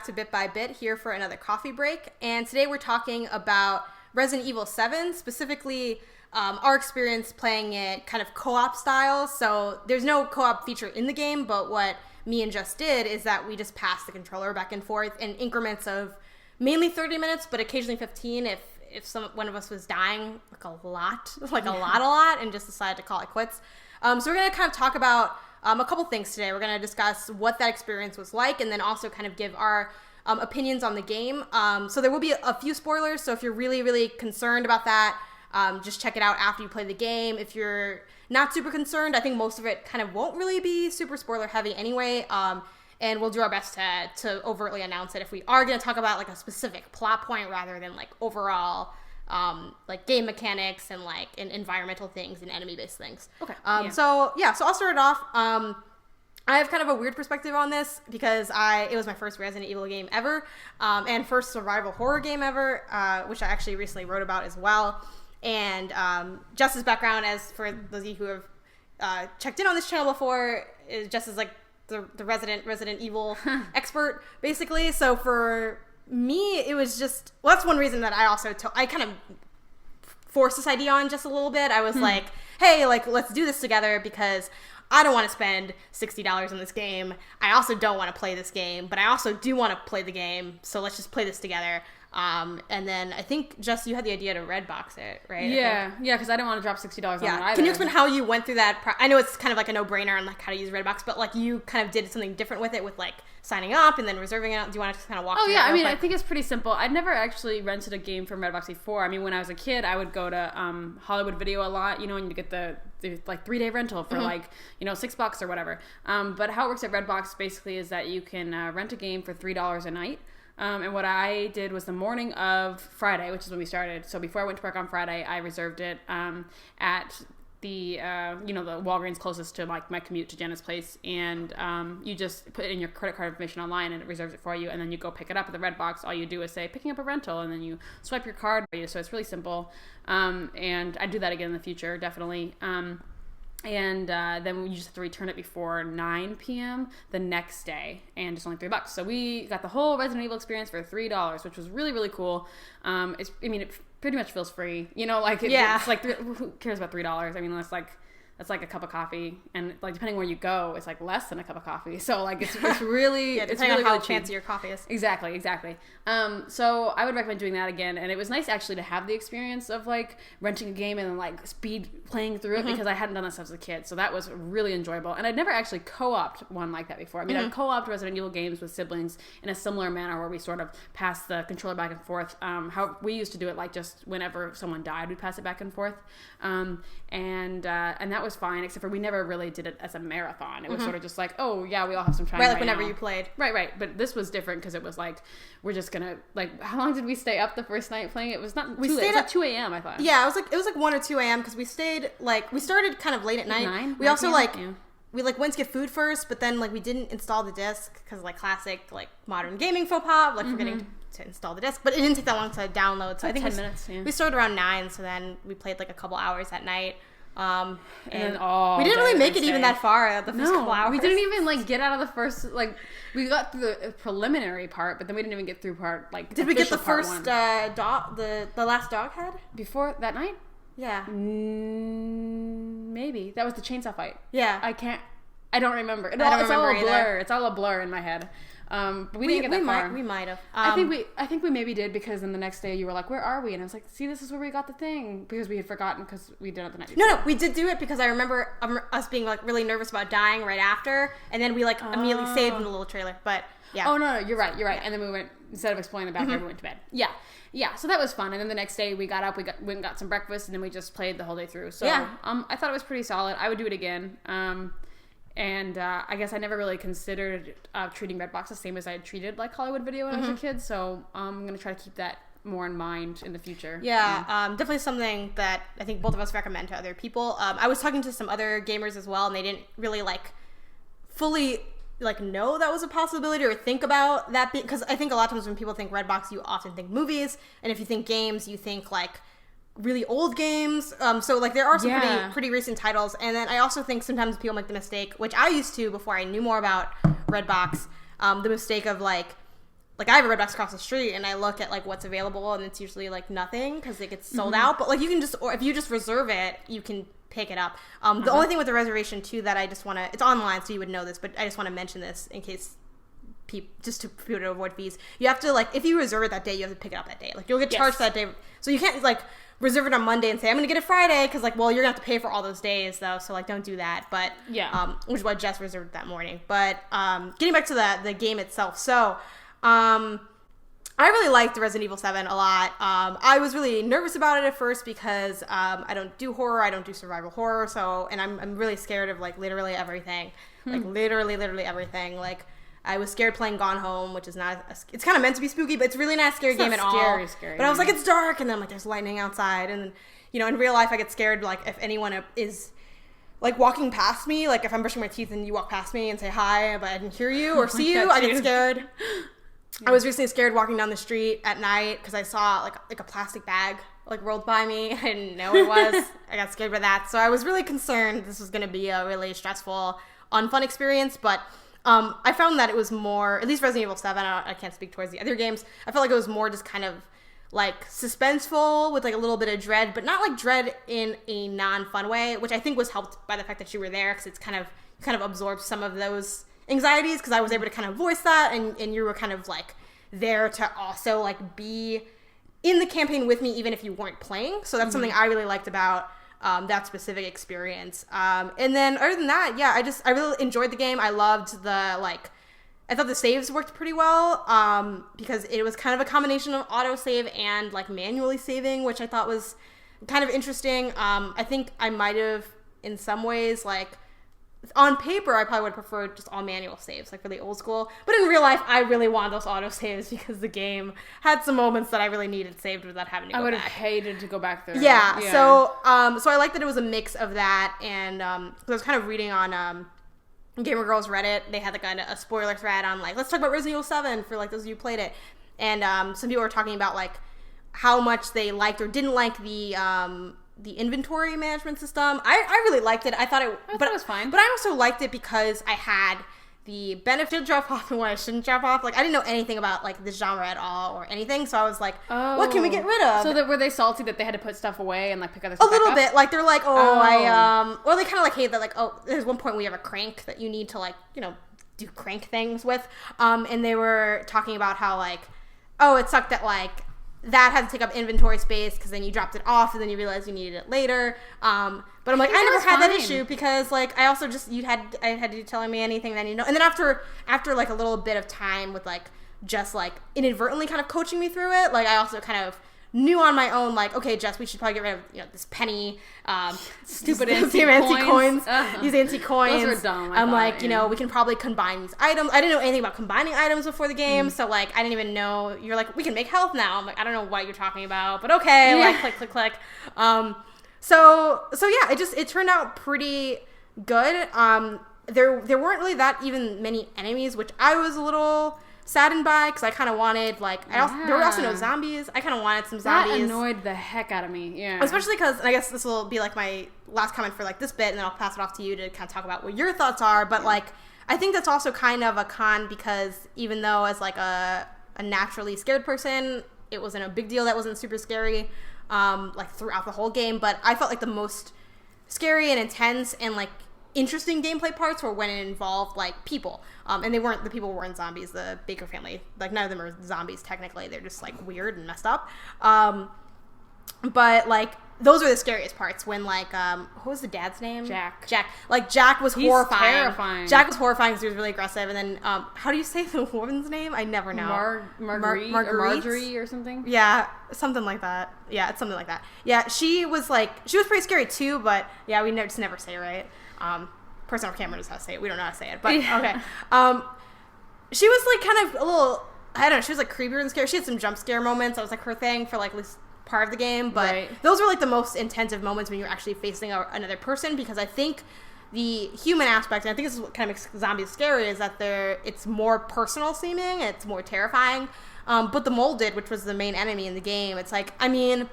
back to Bit by Bit here for another coffee break. And today we're talking about Resident Evil 7, specifically our experience playing it kind of co-op style. So there's no co-op feature in the game, but what me and Jess did is that we just passed the controller back and forth in increments of mainly 30 minutes, but occasionally 15 if one of us was dying like a lot, and just decided to call it quits. So we're going to kind of talk about a couple things today. We're going to discuss what that experience was like, and then also kind of give our opinions on the game. So there will be a few spoilers, so if you're really, really concerned about that, just check it out after you play the game. If you're not super concerned, I think most of it kind of won't really be super spoiler heavy anyway, and we'll do our best to overtly announce it if we are going to talk about like a specific plot point rather than like overall like game mechanics and like environmental things and enemy-based things. Okay. So I'll start it off. I have kind of a weird perspective on this because it was my first Resident Evil game ever, and first survival horror game ever, which I actually recently wrote about as well. And Jess's background, as for those of you who have checked in on this channel before, is Jess is like the Resident Evil expert, basically. So for me, it was just, well, that's one reason that I kind of forced this idea on just a little bit. I was like, hey, like, let's do this together because I don't want to spend $60 on this game. I also don't want to play this game, but I also do want to play the game. So let's just play this together. And then I think, Jess, you had the idea to Redbox it, right? Yeah, because I didn't want to drop $60 on it either. Can you explain how you went through that? I know it's kind of like a no-brainer on like how to use Redbox, but like you kind of did something different with it with like signing up and then reserving it. Do you want to just kind of walk through that? I mean, I think it's pretty simple. I'd never actually rented a game from Redbox before. I mean, when I was a kid, I would go to Hollywood Video a lot, and you get the like 3-day rental for like, $6 or whatever. But how it works at Redbox basically is that you can rent a game for $3 a night. And what I did was the morning of Friday, which is when we started. So before I went to work on Friday, I reserved it at the the Walgreens closest to like my commute to Jenna's place, and you just put in your credit card information online, and it reserves it for you, and then you go pick it up at the Redbox. All you do is say picking up a rental, and then you swipe your card for you. So it's really simple, and I do that again in the future, definitely. And then you just have to return it before 9 p.m. the next day, and it's only $3. So we got the whole Resident Evil experience for $3, which was really, really cool. It pretty much feels free, it's like who cares about $3? I mean, that's like a cup of coffee, and like depending where you go, it's like less than a cup of coffee. So like it's really it's really how fancy your coffee is. Exactly. So I would recommend doing that again, and it was nice actually to have the experience of like renting a game and then like speed playing through it because I hadn't done this as a kid, so that was really enjoyable. And I'd never actually co-opted one like that before. I mean, I've co-opted Resident Evil games with siblings in a similar manner where we sort of pass the controller back and forth. How we used to do it, like just whenever someone died, we'd pass it back and forth, and that was fine, except for we never really did it as a marathon. It was sort of just like, oh yeah, we all have some time right whenever now. You played. Right. But this was different because it was like, we're just gonna, like, how long did we stay up the first night playing? It was not too late. It was like 2 a.m. I thought. Yeah, it was like 1 or 2 a.m. because we stayed, like, we started kind of late at night. 9? We also, like, we, like, went to get food first, but then, like, we didn't install the disc because, like, classic, like, modern gaming faux pas, like, forgetting to install the disc. But it didn't take that long to download, so I think 10 minutes, we started around 9, so then we played, like, a couple hours at night. And we didn't really make it even that far the first couple hours. We didn't even like get out of the first, like, we got through the preliminary part, but then we didn't even get through part, like, did we get the first dog, the last dog head before that night? Yeah. Maybe that was the chainsaw fight. Yeah. I don't remember. It's all a blur. It's all a blur in my head. But we didn't get that far. We might have. I think we maybe did, because then the next day you were like, "Where are we?" And I was like, "See, this is where we got the thing," because we had forgotten because we did it the night before. No, we did do it because I remember us being like really nervous about dying right after, and then we like immediately saved in the little trailer. But yeah. Oh no, you're right. Yeah. And then we went, instead of exploring the backyard, we went to bed. Yeah. So that was fun. And then the next day we got up, went and got some breakfast, and then we just played the whole day through. So I thought it was pretty solid. I would do it again. And I guess I never really considered treating Redbox the same as I had treated like Hollywood Video when I was a kid. So I'm going to try to keep that more in mind in the future. Yeah, definitely something that I think both of us recommend to other people. I was talking to some other gamers as well, and they didn't really like fully like know that was a possibility or think about that, because I think a lot of times when people think Redbox, you often think movies, and if you think games, you think like really old games. So like there are some pretty recent titles, and then I also think sometimes people make the mistake, which I used to before I knew more about Redbox, the mistake of like like I have a Redbox across the street and I look at like what's available and it's usually like nothing because it gets sold out. But like you can just, or if you just reserve it, you can pick it up. The only thing with the reservation too that I just want to, it's online so you would know this, but I just want to mention this in case just to people to avoid fees. You have to like, if you reserve it that day, you have to pick it up that day. Like you'll get charged that day. So you can't like reserve it on Monday and say, I'm going to get it Friday. Cause like, well, you're gonna have to pay for all those days though. So like, don't do that. But which is what Jess reserved that morning. But getting back to the game itself. So I really liked Resident Evil 7 a lot. I was really nervous about it at first because I don't do horror. I don't do survival horror. So, and I'm really scared of like literally everything. Like literally everything. Like I was scared playing Gone Home, which is not, it's kind of meant to be spooky, but it's really not a scary game at all. Scary. But I was like, it's dark. And then like there's lightning outside. And you know, in real life, I get scared like if anyone is like walking past me, like if I'm brushing my teeth and you walk past me and say hi, but I didn't hear you or see you, I get scared. I was recently scared walking down the street at night because I saw like a plastic bag like rolled by me. I didn't know it was. I got scared by that. So I was really concerned this was going to be a really stressful, unfun experience. But I found that it was more, at least Resident Evil 7, I can't speak towards the other games. I felt like it was more just kind of like suspenseful with like a little bit of dread, but not like dread in a non-fun way, which I think was helped by the fact that you were there because it's kind of absorbs some of those anxieties because I was able to kind of voice that and you were kind of like there to also like be in the campaign with me even if you weren't playing. So that's something I really liked about that specific experience. And then other than that, yeah, I really enjoyed the game. I loved I thought the saves worked pretty well because it was kind of a combination of autosave and like manually saving, which I thought was kind of interesting. I think I might have in some ways like on paper, I probably would have preferred just all manual saves, like really old school. But in real life, I really wanted those auto saves because the game had some moments that I really needed saved without having to go back. I would have hated to go back there. Yeah. So I like that it was a mix of that, and because I was kind of reading on Gamer Girls Reddit, they had like a spoiler thread on like, let's talk about Resident Evil 7 for like those of you who played it, and some people were talking about like how much they liked or didn't like the inventory management system. I really liked it. I thought it was fine. But I also liked it because I had the benefit to drop off and what I shouldn't drop off. Like I didn't know anything about like this genre at all or anything. So I was like, what can we get rid of? So were they salty that they had to put stuff away and like pick other stuff a little back bit. up? Like they're like, or they kind of like hate that like, there's one point we have a crank that you need to like, you know, do crank things with. And they were talking about how like, it sucked that like that had to take up inventory space because then you dropped it off and then you realized you needed it later. But I'm like, I never had that issue because like I also just I had you telling me anything that you know. And then after like a little bit of time with like just like inadvertently kind of coaching me through it, like I also kind of knew on my own like, okay, Jess, we should probably get rid of this penny, stupid antique coins. These antique coins. Those are dumb. I'm like, we can probably combine these items. I didn't know anything about combining items before the game, so like I didn't even know. You're like, we can make health now. I'm like, I don't know what you're talking about, but okay, like click. So yeah, it turned out pretty good. There weren't really that even many enemies, which I was a little saddened by because I kind of wanted there were also no zombies. I kind of wanted some zombies. That annoyed the heck out of me. Yeah, especially because I guess this will be like my last comment for like this bit, and then I'll pass it off to you to kind of talk about what your thoughts are. But like I think that's also kind of a con because even though as like a naturally scared person, it wasn't a big deal. That wasn't super scary like throughout the whole game. But I felt like the most scary and intense and like interesting gameplay parts were when it involved like people, and the people weren't zombies. The Baker family, like none of them are zombies technically. They're just like weird and messed up. But like those were the scariest parts when like what was the dad's name? Jack. Like Jack was horrifying. Terrifying. Jack was horrifying because he was really aggressive. And then how do you say the woman's name? I never know. Marguerite or Marjorie or something. Yeah, something like that. Yeah, it's something like that. Yeah, she was pretty scary too. But yeah, we just never say it right. Person on camera knows how to say it. We don't know how to say it, but okay. She was like kind of a little, I don't know, she was like creepier and scary. She had some jump scare moments. That was like her thing for like at least part of the game, but those were like the most intensive moments when you're actually facing another person, because I think the human aspect, and I think this is what kind of makes zombies scary, is that it's more personal seeming, it's more terrifying. But the molded, which was the main enemy in the game, it's like, I mean,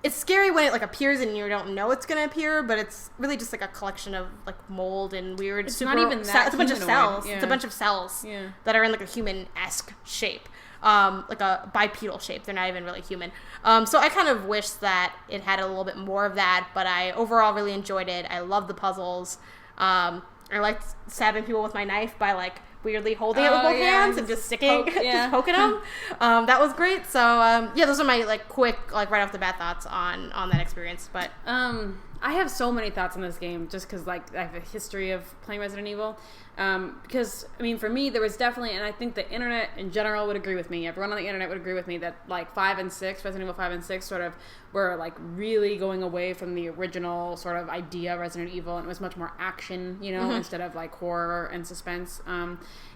it's scary when it like appears and you don't know it's gonna appear, but it's really just like a collection of like mold and weird. It's not even that. It's a bunch of cells. Yeah. It's a bunch of cells Yeah. that are in like a human-esque shape, like a bipedal shape. They're not even really human. So I kind of wish that it had a little bit more of that, but I overall really enjoyed it. I love the puzzles. I liked stabbing people with my knife by like weirdly holding it with both hands and just sticking, just poking them. That was great. So yeah, those are my like quick, like right off the bat thoughts on that experience. But I have so many thoughts on this game just because like I have a history of playing Resident Evil. Because I mean, for me, there was definitely, and I think the internet in general would agree with me. Everyone on the internet would agree with me that like 5 and 6, Resident Evil 5 and 6, sort of were like really going away from the original sort of idea of Resident Evil, and it was much more action, you know, instead of like horror and suspense.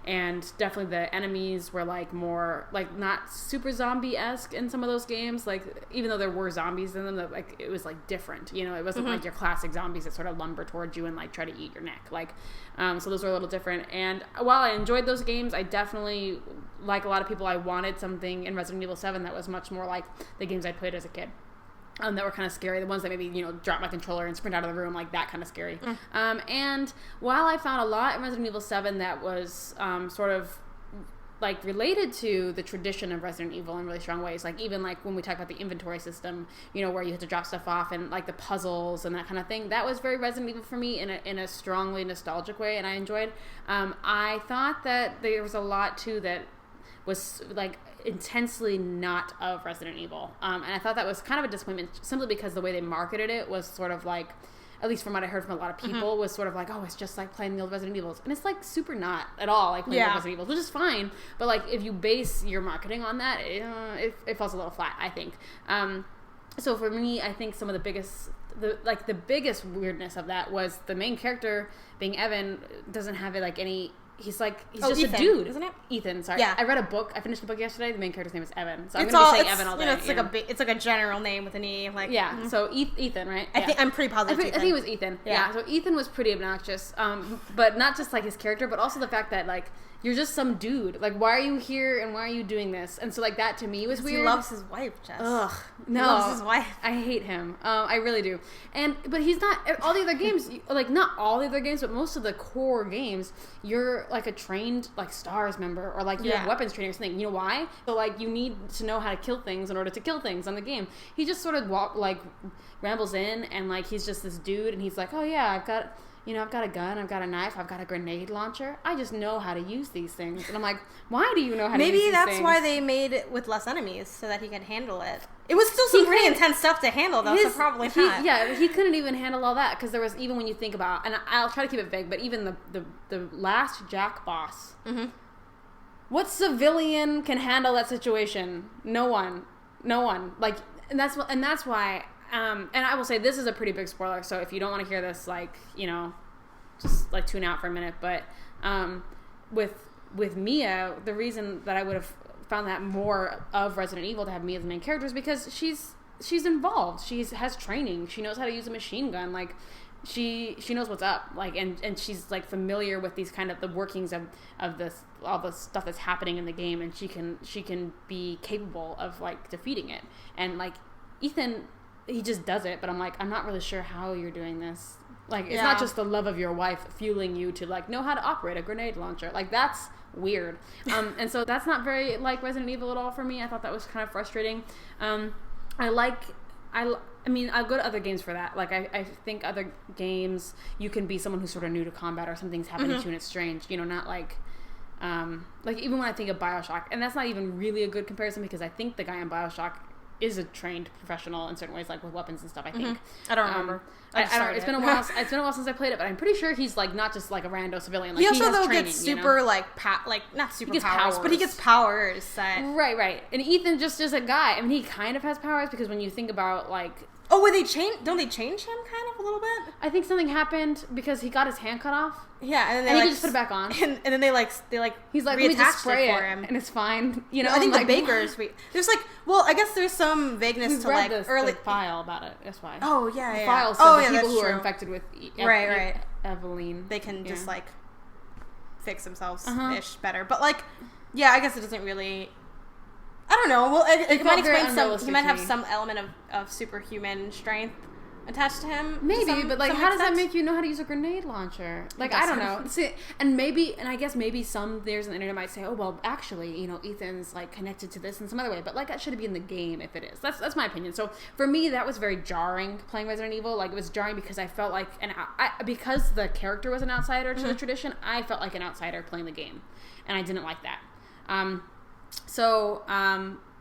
And definitely the enemies were like more like not super zombie-esque in some of those games. Like even though there were zombies in them, that like it was like different. You know, it wasn't like your classic zombies that sort of lumber towards you and like try to eat your neck. Like so those were a little different. And while I enjoyed those games, I definitely, like a lot of people, I wanted something in Resident Evil 7 that was much more like the games I played as a kid. That were kind of scary. The ones that maybe, you know, drop my controller and sprint out of the room, like that kind of scary. And while I found a lot in Resident Evil 7 that was sort of like related to the tradition of Resident Evil in really strong ways, like even like when we talk about the inventory system, you know, where you had to drop stuff off and like the puzzles and that kind of thing, that was very Resident Evil for me in a strongly nostalgic way, and I enjoyed. I thought that there was a lot too that was like intensely not of Resident Evil, and I thought that was kind of a disappointment simply because the way they marketed it was sort of like, at least from what I heard from a lot of people, was sort of like, oh, it's just like playing the old Resident Evils, and it's like super not at all like playing the Resident Evils, which is fine, but like if you base your marketing on that, it falls a little flat, I think. So for me, I think some of the biggest weirdness of that was the main character being Evan doesn't have it like any. He's just Ethan, a dude, isn't it? Ethan, sorry. Yeah. I read a book. I finished a book yesterday. The main character's name is Evan, so I'm it's going to all, be saying Evan all day. You know, it's like a general name with an E. Like So Ethan, right? I think I'm pretty positive. I think it was Ethan. Yeah. So Ethan was pretty obnoxious, but not just like his character, but also the fact that like you're just some dude. Like, why are you here and why are you doing this? And so like that to me was weird. He loves his wife, Jess. Ugh, no, he loves his wife. I hate him. I really do. But he's not. All the other games, like not all the other games, but most of the core games, you're like a trained like STARS member, or like you have weapons training or something. You know why? So like you need to know how to kill things in order to kill things on the game. He just sort of rambles in, and like he's just this dude, and he's like, oh yeah, I've got a gun, I've got a knife, I've got a grenade launcher. I just know how to use these things. And I'm like, why do you know how to use these things? Maybe that's why they made it with less enemies, so that he could handle it. It was still some pretty intense stuff to handle, though, so probably not. Yeah, he couldn't even handle all that, because there was, even when you think about, and I'll try to keep it vague, but even the last Jack boss, what civilian can handle that situation? No one. Like, and that's why. And I will say this is a pretty big spoiler, so if you don't want to hear this, like, you know, just like tune out for a minute. But with Mia, the reason that I would have found that more of Resident Evil to have Mia as the main character is because she's involved. She has training. She knows how to use a machine gun. Like she knows what's up. Like and she's like familiar with these kind of the workings of this, all the stuff that's happening in the game, and she can be capable of like defeating it. And like Ethan, he just does it, but I'm like, I'm not really sure how you're doing this. Like, it's not just the love of your wife fueling you to, like, know how to operate a grenade launcher. Like, that's weird. And so that's not very, like, Resident Evil at all for me. I thought that was kind of frustrating. I mean, I'll go to other games for that. Like, I think other games, you can be someone who's sort of new to combat, or something's happening to you and it's strange. You know, not like even when I think of BioShock, and that's not even really a good comparison, because I think the guy in BioShock is a trained professional in certain ways, like with weapons and stuff, I think. I don't remember. It's been a while since I played it, but I'm pretty sure he's like not just like a rando civilian. Like, he also has training, gets super not super powers, but he gets powers that right. And Ethan just is a guy. I mean, he kind of has powers, because when you think about like, don't they change him kind of a little bit? I think something happened because he got his hand cut off. Yeah, and he just put it back on. And then they he's like, let me just spray it for him, and it's fine. You know, I think like, the bakers. There's like, well, I guess there's some vagueness to like early the file about it. That's why. Oh yeah, the yeah. file said the people who are infected with right. Eveline, they can just like fix themselves ish better. But like, yeah, I guess it doesn't really. I don't know. Well, it might felt very explain some. He unrealistic might to have me. some element of superhuman strength attached to him. Maybe, but like, how does that extent. make you know how to use a grenade launcher? Like, I don't know. See, and I guess maybe some there's an internet might say, oh well, actually, Ethan's like connected to this in some other way, but like that should be in the game if it is. That's my opinion. So for me, that was very jarring playing Resident Evil. Like, it was jarring because I felt like because the character was an outsider to the tradition, I felt like an outsider playing the game, and I didn't like that.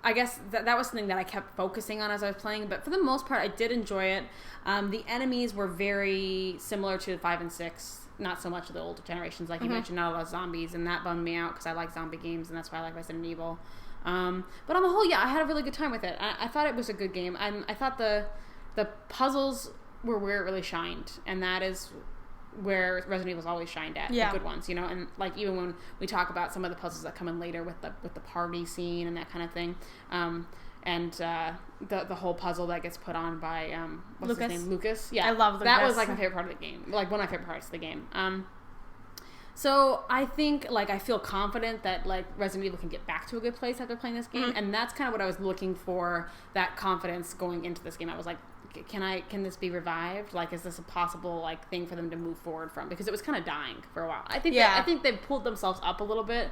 I guess that was something that I kept focusing on as I was playing, but for the most part, I did enjoy it. The enemies were very similar to 5 and 6, not so much of the older generations, like you mentioned, not a lot of zombies, and that bummed me out because I like zombie games, and that's why I like Resident Evil. But on the whole, yeah, I had a really good time with it. I thought it was a good game. I thought the puzzles were where it really shined, and that is where Resident Evil's always shined at, the good ones, and like even when we talk about some of the puzzles that come in later with the party scene and that kind of thing, and the whole puzzle that gets put on by what's Lucas. his name, Lucas. Yeah, I love Lucas. That was like my favorite part of the game, like one of my favorite parts of the game. So I think like I feel confident that like Resident Evil can get back to a good place after playing this game, and that's kind of what I was looking for, that confidence going into this game. I was like, can this be revived? Like, is this a possible like thing for them to move forward from? Because it was kind of dying for a while. I think they've pulled themselves up a little bit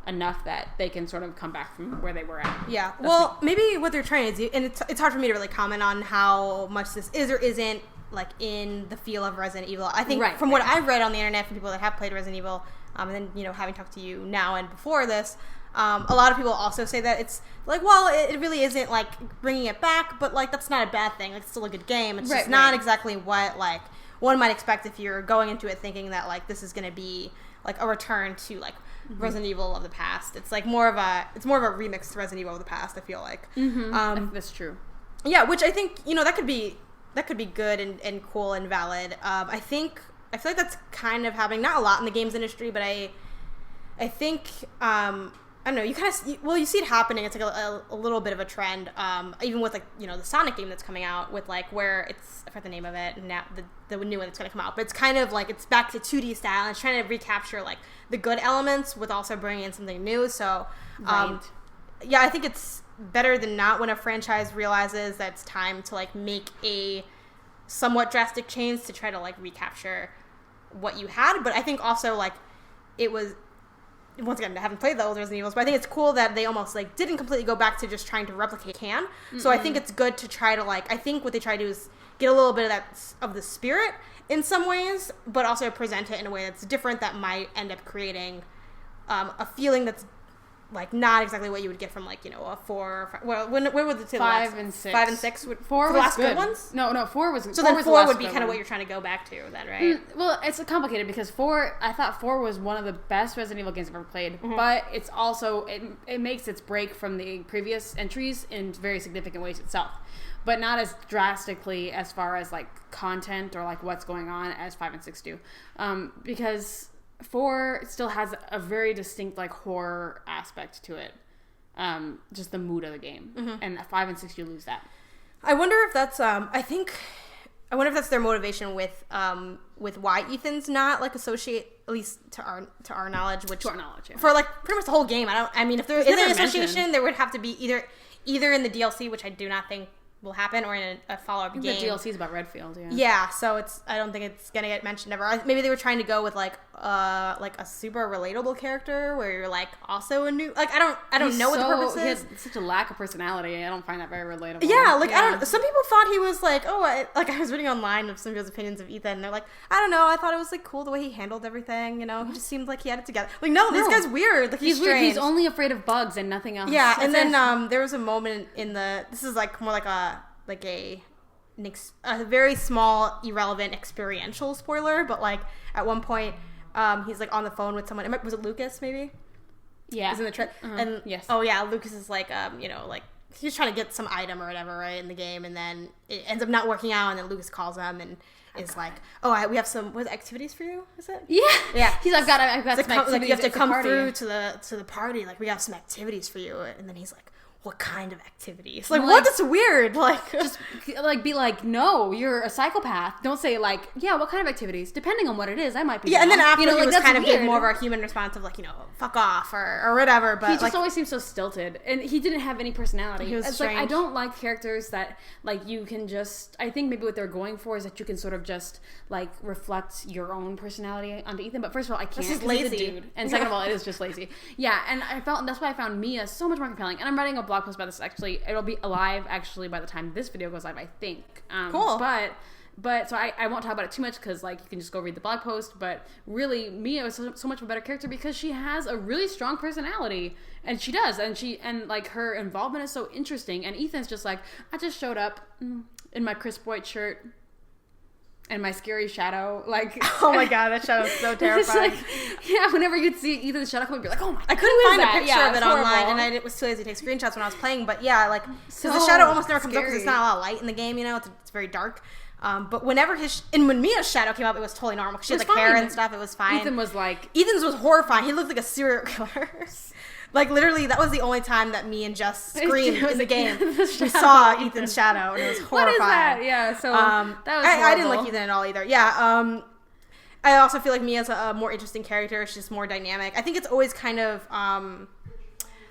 enough that they can sort of come back from where they were at. Yeah. Well, maybe what they're trying to do, and it's hard for me to really comment on how much this is or isn't like in the feel of Resident Evil. I think from what I've read on the internet from people that have played Resident Evil, and then having talked to you now and before this, a lot of people also say that it's like, well, it really isn't like bringing it back, but like that's not a bad thing. Like, it's still a good game. It's just not exactly what like one might expect if you're going into it thinking that like this is going to be like a return to like Resident Evil of the past. It's like more of a remixed Resident Evil of the past, I feel like. I think that's true. Yeah, which I think that could be good and cool and valid. I feel like that's kind of happening, not a lot in the games industry, but I think I don't know, you see it happening. It's like a little bit of a trend, even with like the Sonic game that's coming out, with like where it's, I forget the name of it, and now the new one that's going to come out, but it's kind of like it's back to 2D style and it's trying to recapture like the good elements with also bringing in something new. So yeah, I think it's better than not when a franchise realizes that it's time to like make a somewhat drastic change to try to like recapture what you had. But I think also like it was, once again, I haven't played the old Resident Evils, but I think it's cool that they almost like didn't completely go back to just trying to replicate can. So I think it's good to try to like, I think what they try to do is get a little bit of the spirit in some ways, but also present it in a way that's different that might end up creating a feeling that's like not exactly what you would get from like a 4. Well, where would the 5 and 6? 5 and 6 would 4 the was last good ones. No, 4 was. So then 4 would be kind of what you're trying to go back to, then, right? Well, it's complicated because I thought 4 was one of the best Resident Evil games I've ever played, but it's also it makes its break from the previous entries in very significant ways itself, but not as drastically as far as like content or like what's going on as 5 and 6 do, because 4 still has a very distinct like horror aspect to it. Just the mood of the game, and 5 and 6 you lose that. I wonder if that's I wonder if that's their motivation with why Ethan's not like associate, at least to our knowledge, yeah. For like pretty much the whole game. I mean if there is an association, mentioned. there would have to be either in the DLC, which I do not think will happen, or in a follow-up game. The DLC is about Redfield, yeah. Yeah, so I don't think it's gonna get mentioned ever. Maybe they were trying to go with like a super relatable character where you're like also a new, like I don't know what the purpose is. He has such a lack of personality. I don't find that very relatable. Yeah, like I don't. Some people thought he was like, I was reading online of some people's opinions of Ethan, and they're like, I don't know, I thought it was like cool the way he handled everything. He just seemed like he had it together. Like this guy's weird. Like he's weird. strange. He's only afraid of bugs and nothing else. Yeah, and then there was a moment this is like more like a very small, irrelevant experiential spoiler, but like at one point, he's like on the phone with someone. Was it Lucas? Maybe. Yeah. He's in the trip, and yes. Oh yeah, Lucas is like like he's trying to get some item or whatever right in the game, and then it ends up not working out, and then Lucas calls him and is like, we have some activities for you. Is it? Yeah. He's I've got some activities. Like you have to come through to the party. Like we got some activities for you, and then he's like, what kind of activities? Like, what? That's weird. Like, just like be like, no, you're a psychopath. Don't say like, yeah, what kind of activities? Depending on what it is, I might be. Yeah, down. And then after, like, he was kind of gave more of a human response of like, fuck off or whatever. But he just always seems so stilted, and he didn't have any personality. He was it's strange. like I don't like characters that like you can just. I think maybe what they're going for is that you can sort of just like reflect your own personality onto Ethan. But first of all, I can't. This is lazy, he's a dude, and second of all, it is just lazy. Yeah, and that's why I found Mia so much more compelling. And I'm writing a blog post about this. Actually, it'll be live actually by the time this video goes live, I think. Cool. But so I won't talk about it too much because like you can just go read the blog post. But really, Mia was so much of a better character because she has a really strong personality, and she does, and like her involvement is so interesting. And Ethan's just like, I just showed up in my crisp white shirt and my scary shadow, like oh my god, that shadow's so terrifying. Like, yeah, whenever you'd see Ethan's shadow come, you'd be like, oh my god, I couldn't find a picture of it horrible. online, and it was too lazy to take screenshots when I was playing. But yeah, like because the shadow almost never comes up because there's not a lot of light in the game. It's very dark. But whenever when Mia's shadow came up, it was totally normal. She had like hair and stuff. It was fine. Ethan's was horrifying. He looked like a serial killer. Like, literally, that was the only time that me and Jess screamed in the game. We saw Ethan's shadow, and it was horrifying. What is that? Yeah, so that was I didn't like Ethan at all either. Yeah, I also feel like Mia's a more interesting character. She's just more dynamic. I think it's always kind of,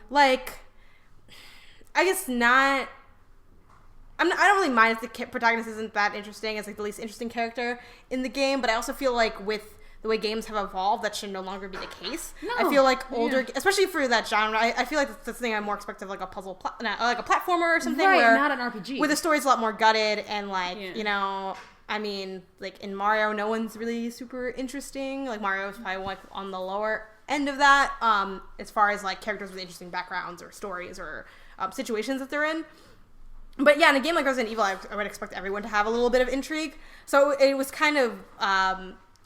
like, I guess not... I don't really mind if the protagonist isn't that interesting. It's, like, the least interesting character in the game, but I also feel like with the way games have evolved, that should no longer be the case. No. I feel like older, especially for that genre, I feel like that's the thing I more expect of like a puzzle, like a platformer or something. Right, where, not an RPG. Where the story's a lot more gutted and like, I mean, like in Mario, no one's really super interesting. Like Mario's probably like on the lower end of that, as far as like characters with interesting backgrounds or stories or situations that they're in. But yeah, in a game like Resident Evil, I would expect everyone to have a little bit of intrigue. So it was kind of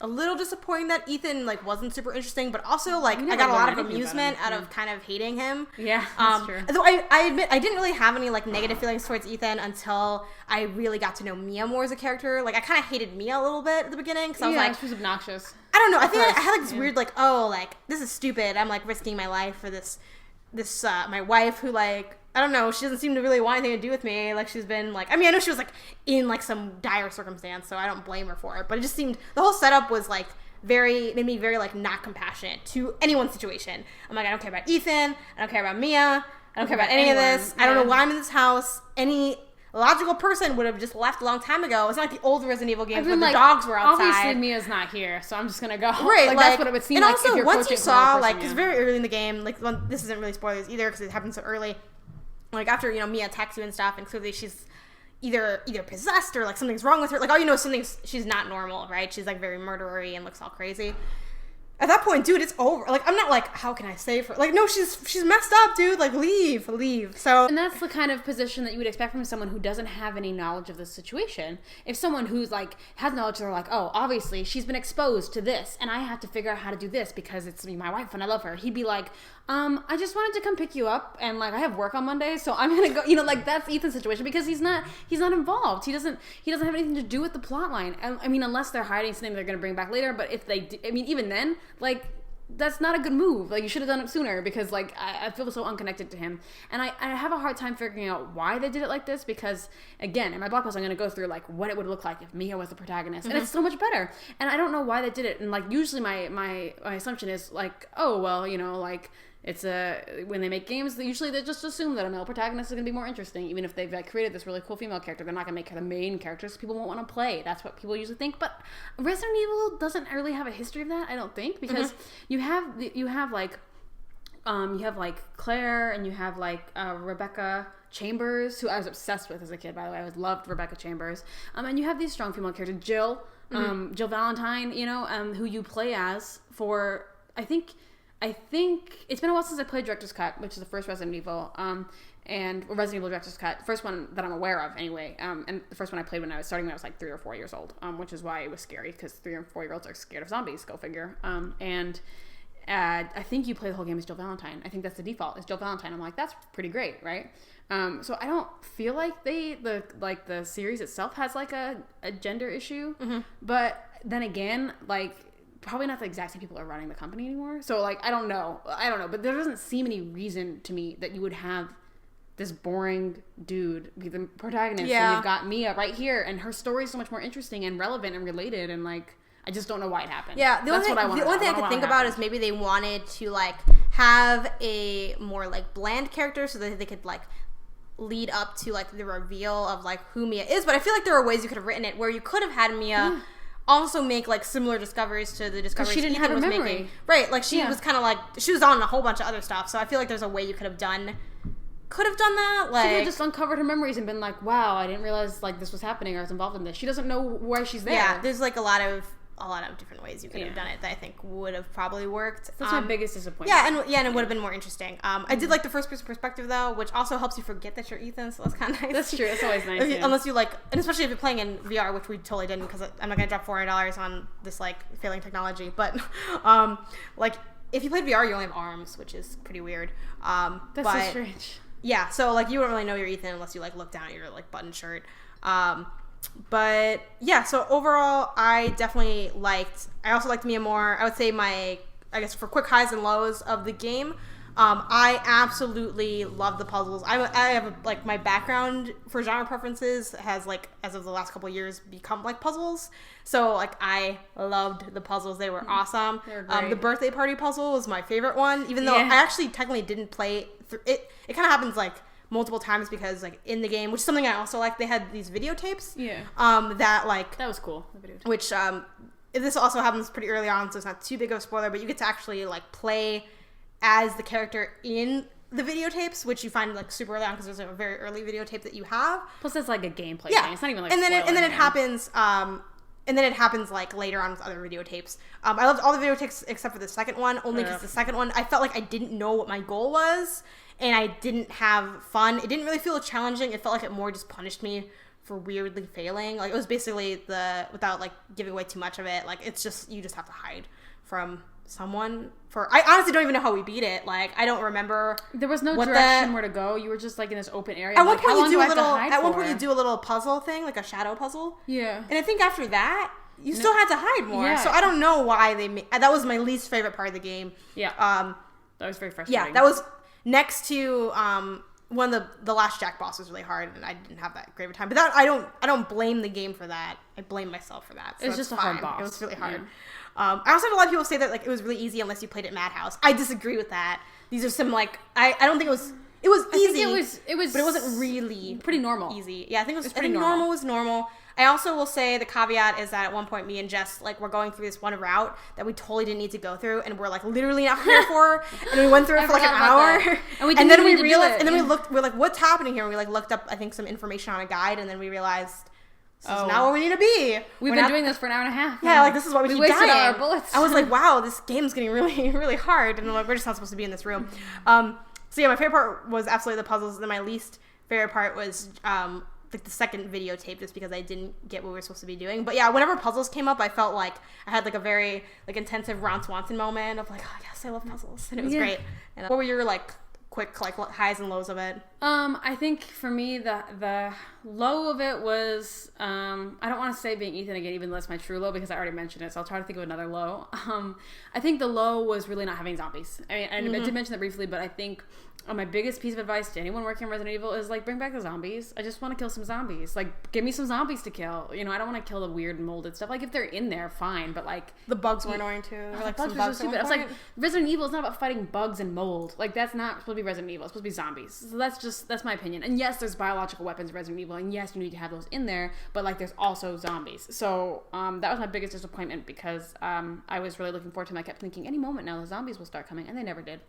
a little disappointing that Ethan like wasn't super interesting, but also like I got a lot of amusement out of kind of hating him. Yeah, that's true. Though I admit I didn't really have any like negative feelings towards Ethan until I really got to know Mia more as a character. Like I kind of hated Mia a little bit at the beginning because I was like, she was obnoxious. I don't know. I think I had like this weird like, oh, like this is stupid. I'm like risking my life for this my wife who like, I don't know, she doesn't seem to really want anything to do with me. Like she's been like, I mean, I know she was like in like some dire circumstance, so I don't blame her for it. But it just seemed, the whole setup was like made me very like not compassionate to anyone's situation. I'm like, I don't care about Ethan. I don't care about Mia. I don't care about any of this. Yeah. I don't know why I'm in this house. Any logical person would have just left a long time ago. It's not like the old Resident Evil games where the dogs were outside. Obviously, Mia's not here, so I'm just gonna go. Right, like that's what it would seem and like. Also, if you're once you saw, like, because very early in the game, like, this isn't really spoilers either because it happened so early. Like after Mia attacks you and stuff, and clearly she's either possessed or like something's wrong with her. Like all you know is she's not normal, right? She's like very murdery and looks all crazy. At that point, dude, it's over. Like, I'm not like, how can I save her? Like, no, she's messed up, dude. Like, leave. So, and that's the kind of position that you would expect from someone who doesn't have any knowledge of the situation. If someone who's like has knowledge, they're like, oh, obviously she's been exposed to this, and I have to figure out how to do this because it's my wife and I love her. He'd be like, I just wanted to come pick you up, and like I have work on Monday, so I'm gonna go. Like that's Ethan's situation because he's not involved. He doesn't have anything to do with the plot line. I mean, unless they're hiding something they're gonna bring back later. But if they, even then, like that's not a good move. Like you should have done it sooner because like I feel so unconnected to him, and I have a hard time figuring out why they did it like this because again, in my blog post I'm gonna go through like what it would look like if Mia was the protagonist, and it's so much better. And I don't know why they did it. And like usually my assumption is like, oh well, like. It's when they make games, usually they just assume that a male protagonist is going to be more interesting. Even if they've like, created this really cool female character, they're not going to make her the main character so people won't want to play. That's what people usually think. But Resident Evil doesn't really have a history of that, I don't think, because you have like Claire and you have like Rebecca Chambers, who I was obsessed with as a kid, by the way. I always loved Rebecca Chambers. And you have these strong female characters, Jill Valentine, who you play as for, I think it's been a while since I played Director's Cut, which is the first Resident Evil, and Resident Evil Director's Cut, the first one that I'm aware of anyway, and the first one I played when I was like 3 or 4 years old, which is why it was scary, because 3 or 4-year-olds are scared of zombies, go figure. And I think you play the whole game as Jill Valentine. I think that's the default, is Jill Valentine. I'm like, that's pretty great, right? So I don't feel like the series itself has like a gender issue, but then again, like, probably not the exact same people are running the company anymore. So like, I don't know, but there doesn't seem any reason to me that you would have this boring dude be the protagonist, Yeah. and you've got Mia right here, and her story is so much more interesting and relevant and related, and like I just don't know why it happened. Yeah, the only thing I could think about is maybe they wanted to like have a more like bland character so that they could like lead up to like the reveal of like who Mia is. But I feel like there are ways you could have written it where you could have had Mia also make like similar discoveries to the discoveries she didn't Ethan have a was memory. making. Right, like she was kind of like she was on a whole bunch of other stuff. So I feel like there's a way you could have done that. Like she could have just uncovered her memories and been like, wow, I didn't realize like this was happening or I was involved in this. She doesn't know why she's there. Yeah, there's like a lot of different ways you could have done it that I think would have probably worked. That's my biggest disappointment. Yeah, and it would have been more interesting. I did like the first person perspective though, which also helps you forget that you're Ethan, so that's kind of nice. That's true. It's always nice. Unless you like, and especially if you're playing in VR, which we totally didn't, because I'm not gonna drop $400 on this like failing technology. But like if you played VR, you only have arms, which is pretty weird. That's so strange. Yeah, so like you wouldn't really know you're Ethan unless you like look down at your like button shirt. But yeah, so overall, I also liked Mia more. I would say I guess for quick highs and lows of the game, I absolutely love the puzzles. I have like my background for genre preferences has like as of the last couple of years become like puzzles. So like I loved the puzzles. They were awesome. They were great. The birthday party puzzle was my favorite one, even though I actually technically didn't play through it. It kind of happens like multiple times because like in the game, which is something I also like, they had these videotapes. That was cool. The videotape. Which this also happens pretty early on, so it's not too big of a spoiler, but you get to actually like play as the character in the videotapes, which you find like super early on because there's a very early videotape that you have. Plus it's like a gameplay thing. It's not even like and then it happens and then it happens like later on with other videotapes. I loved all the videotapes except for the second one, only because the second one I felt like I didn't know what my goal was and I didn't have fun. It didn't really feel challenging. It felt like it more just punished me for weirdly failing. Like it was basically without like giving away too much of it, like it's just you just have to hide from someone I honestly don't even know how we beat it. Like I don't remember. There was no direction where to go. You were just like in this open area. At one point you do a little puzzle thing, like a shadow puzzle. Yeah. And I think after that you still had to hide more. Yeah. So I don't know why that was my least favorite part of the game. Yeah. That was very frustrating. Yeah, that was next to one of the last Jack boss was really hard and I didn't have that great of a time. But I don't blame the game for that. I blame myself for that. So it's just a hard boss. It was really hard. Yeah. I also had a lot of people say that like it was really easy unless you played at Madhouse. I disagree with that. These are some like I don't think it was easy. It was, but it wasn't really pretty normal. Easy. Yeah, I think it was pretty normal was normal. I also will say the caveat is that at one point me and Jess like were going through this one route that we totally didn't need to go through and we're like literally not prepared for and we went through it for like an hour and then we realized and then we're like what's happening here and we like looked up I think some information on a guide and then we realized this is not where we need to be. We've been doing this for an hour and a half. Yeah, like this is why we keep wasted dying. all our bullets. I was like, wow, this game's getting really, really hard, and like we're just not supposed to be in this room. So yeah, my favorite part was absolutely the puzzles, and then my least favorite part was like the second videotape, just because I didn't get what we were supposed to be doing. But yeah, whenever puzzles came up, I felt like I had like a very like intensive Ron Swanson moment of like, oh yes, I love puzzles, and it was great. And what were your like quick like highs and lows of it? I think for me the low of it was I don't want to say being Ethan again, even though that's my true low because I already mentioned it, so I'll try to think of another low. I think the low was really not having zombies. I mean, I did mention that briefly, but I think my biggest piece of advice to anyone working on Resident Evil is like bring back the zombies. I just want to kill some zombies. Like give me some zombies to kill. You know, I don't want to kill the weird molded stuff. Like if they're in there, fine, but like the bugs were annoying too. Like bugs were so stupid. I was like, Resident Evil is not about fighting bugs and mold. Like that's not supposed to be Resident Evil. It's supposed to be zombies. So that's my opinion. And yes, there's biological weapons in Resident Evil, and yes, you need to have those in there, but like there's also zombies. So that was my biggest disappointment because I was really looking forward to them. I kept thinking any moment now the zombies will start coming, and they never did.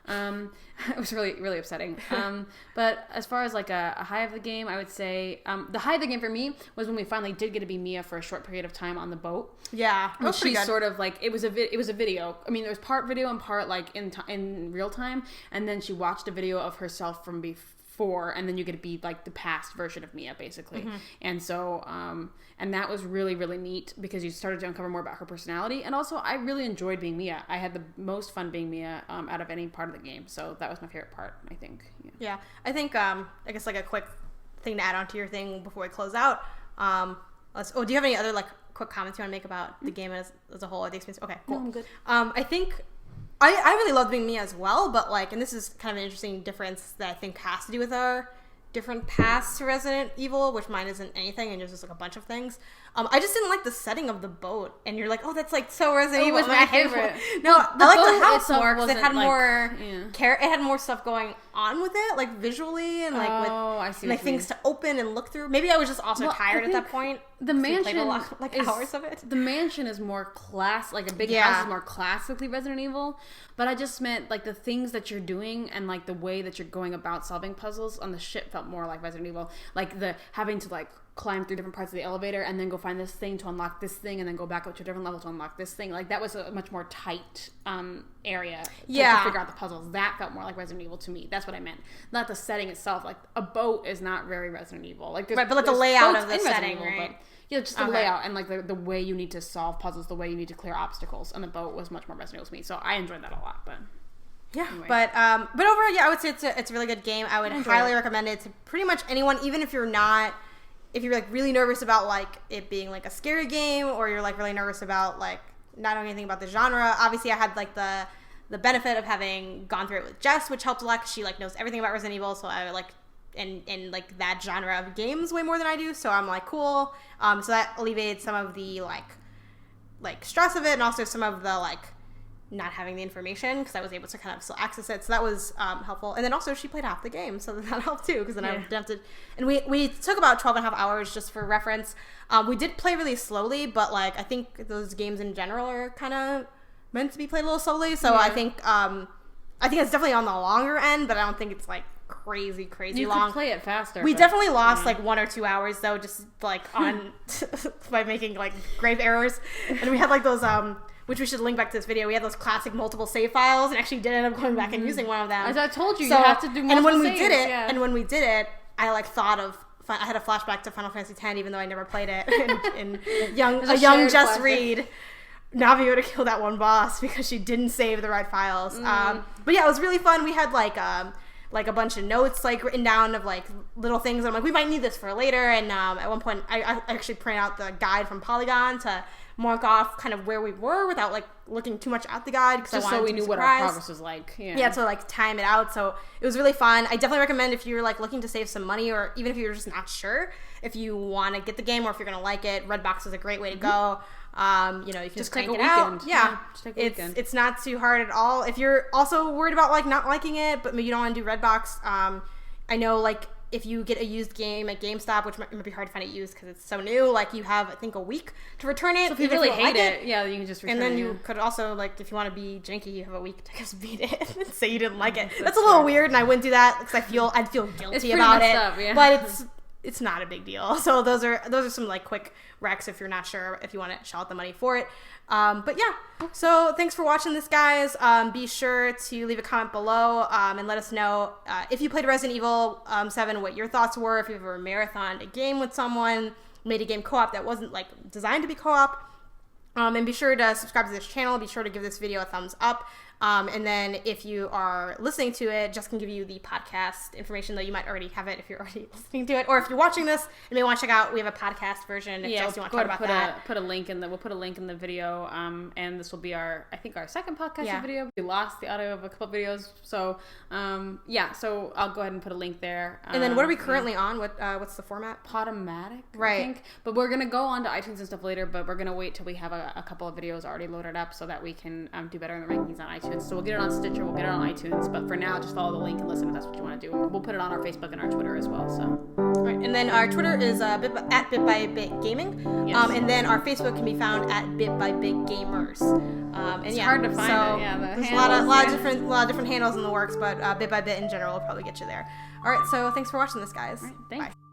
It was really, really upsetting. But as far as like a high of the game, I would say the high of the game for me was when we finally did get to be Mia for a short period of time on the boat. Yeah, and she sort of like it was a video. I mean, there was part video and part like in real time, and then she watched a video of herself from before, and then you get to be like the past version of Mia basically. Mm-hmm. And so and that was really, really neat because you started to uncover more about her personality, and also I really enjoyed being Mia. I had the most fun being Mia out of any part of the game, so that was my favorite part, I think. Yeah, I think I guess like a quick thing to add on to your thing before we close out. Do you have any other like quick comments you want to make about the game as a whole or the experience? Okay, cool. No, I'm good. I think I really loved being me as well, but like, and this is kind of an interesting difference that I think has to do with our different paths to Resident Evil, which mine isn't anything and just like a bunch of things. I just didn't like the setting of the boat, and you're like, oh, that's like so Resident Evil. It was my favorite. No, I like the house more because it had like, more it had more stuff going on with it, like visually and like I see like things to open and look through. Maybe I was just also tired at that point. The mansion played a lot, like hours of it. The mansion is more like a big house is more classically Resident Evil, but I just meant like the things that you're doing and like the way that you're going about solving puzzles on the ship felt more like Resident Evil, like the having to like climb through different parts of the elevator and then go find this thing to unlock this thing and then go back up to a different level to unlock this thing. Like that was a much more tight area to figure out the puzzles. That felt more like Resident Evil to me. That's what I meant. Not the setting itself. Like a boat is not very Resident Evil. Like right, but like the layout of the setting, Evil, right? But, yeah, just the layout and like the way you need to solve puzzles, the way you need to clear obstacles, and the boat was much more Resident Evil to me. So I enjoyed that a lot. But yeah, anyway. But overall, yeah, I would say it's a really good game. I would highly recommend it to pretty much anyone, even if you're like really nervous about like it being like a scary game, or you're like really nervous about like not knowing anything about the genre. Obviously, I had like the benefit of having gone through it with Jess, which helped a lot because she like knows everything about Resident Evil. So I like in like that genre of games way more than I do. So I'm like cool. So that alleviated some of the like stress of it, and also some of the like not having the information because I was able to kind of still access it. So that was helpful. And then also she played half the game, so that helped too because then I didn't have to. And we took about 12 and a half hours just for reference. We did play really slowly, but like I think those games in general are kind of meant to be played a little slowly. So I think it's definitely on the longer end, but I don't think it's like crazy long. You could play it faster. We definitely lost like 1 or 2 hours though, just like on by making like grave errors. And we had like those which we should link back to this video. We had those classic multiple save files, and actually did end up going back and using one of them. As I told you, you have to do multiple and when we saves, and when we did it, I like thought of. I had a flashback to Final Fantasy X, even though I never played it. And young Just Reed, Navi would have killed that one boss because she didn't save the right files. But yeah, it was really fun. We had like a bunch of notes like written down of like little things. I'm like, we might need this for later. And at one point, I actually printed out the guide from Polygon to mark off kind of where we were without like looking too much at the guide because just so we knew what our progress was like. Yeah, to like time it out. So it was really fun. I definitely recommend if you're like looking to save some money, or even if you're just not sure if you want to get the game or if you're gonna like it. Redbox is a great way to go. You know, you can just crank it out. Yeah, just take a weekend. It's not too hard at all. If you're also worried about like not liking it, but maybe you don't want to do Redbox, I know like if you get a used game at GameStop, which might be hard to find it used because it's so new, like you have I think a week to return it. So if you really hate it, yeah, you can just return it. And then you could also like if you want to be janky, you have a week to just beat it and say you didn't like it. That's a little weird, and I wouldn't do that because I'd feel guilty about it. Up, yeah. But it's not a big deal. So those are some like quick recs if you're not sure if you want to shell out the money for it. But yeah, so thanks for watching this, guys. Be sure to leave a comment below and let us know if you played Resident Evil 7, what your thoughts were, if you've ever marathoned a game with someone, made a game co-op that wasn't like designed to be co-op. And be sure to subscribe to this channel. Be sure to give this video a thumbs up. And then if you are listening to it, Jess can give you the podcast information, though you might already have it if you're already listening to it. Or if you're watching this and may want to check out, we have a podcast version. If Jess, you want to talk about that. We'll put a link in the video. And this will be our second podcast video. We lost the audio of a couple of videos. So, so I'll go ahead and put a link there. And then what are we currently on? What's the format? Podomatic, right. I think. But we're going to go on to iTunes and stuff later, but we're going to wait till we have a couple of videos already loaded up so that we can do better in the rankings on iTunes. So we'll get it on Stitcher, we'll get it on iTunes, but for now, just follow the link and listen if that's what you want to do. We'll put it on our Facebook and our Twitter as well. So, right, and then our Twitter is at bit Gaming, yes. And then our Facebook can be found at Bit by Bit Gamers. And it's hard to find it. Yeah, there's a lot of different handles in the works, but Bit by Bit in general will probably get you there. All right, so thanks for watching this, guys. All right, thanks. Bye.